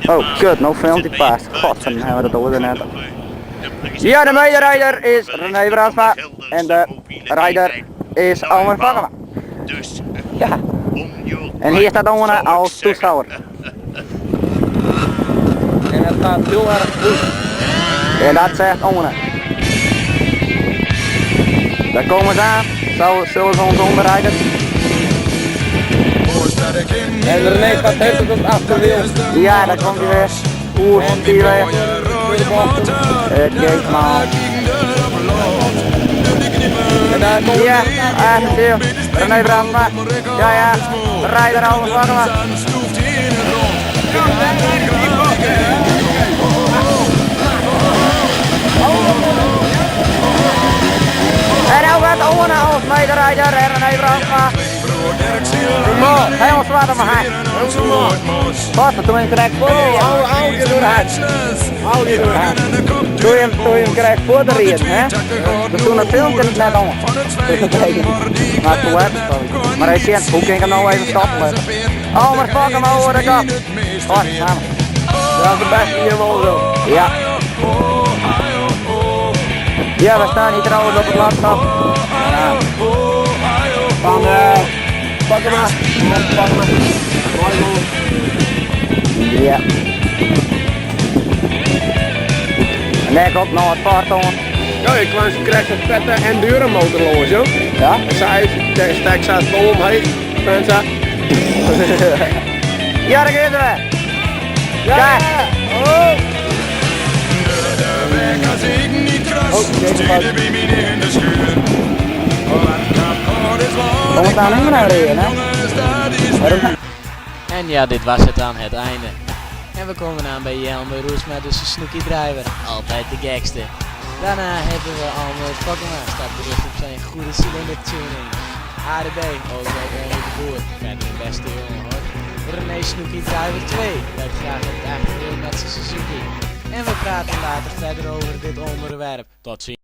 Oh, kut, nou filmt hij pas. Godverdomme, hebben we dat hoorde net. Ja, de mederijder is René Braansma en de rijder is Almer Vakema. Ja. En hier staat Almer als toeschouwer. En het gaat heel erg goed. En dat zegt Almer. Daar komen ze aan. Zullen ze ons onderrijden? En René gaat heel goed op het achterwiel. Ja, daar komt hij weer. Oeh, komt hij weer. Kijk maar. En daar komt ja, eigenlijk René Braansma. Ja, ja. Rijder Almer Vakema. En nou gaat Owen als mederijder en René Braansma. Hij ons zwaar maar hij. Wat, toen je hem krijgt voor de hou je door het. Hou je door het. Toen je hem krijgt voor de rit, hè. Dus toen het filmpje het net om. Maar toen heb ik maar hij zegt, hoe kan ik hem nou even stoppen? Almer Vakema over de kant. Oh, samen. Dat is de beste hier wel zo. Ja. Ja, we staan hier trouwens op het landschap. Ja. Van Vakema. Ja. En daar komt nog het paard. Ja, ik kwam ze krijgt een vette enduro motor los, joh. Ja? En zij stek staat vol omheen. Mensen. Ja, daar gaan we. Ja! Oh! Kom het aan hem nou rijden, hè? En ja, dit was het dan, het einde. En we komen aan bij Jelmer Roesma, dus de Snooki Driver, altijd de gekste. Daarna hebben we Almer Vakema, staat terug op zijn goede cilinder tuning. ADB, ook wel de boer, verder een beste jongen hoor. René Snooki Driver 2, rijdt graag op het achterwiel met zijn Suzuki. En we praten later verder over dit onderwerp. Tot ziens.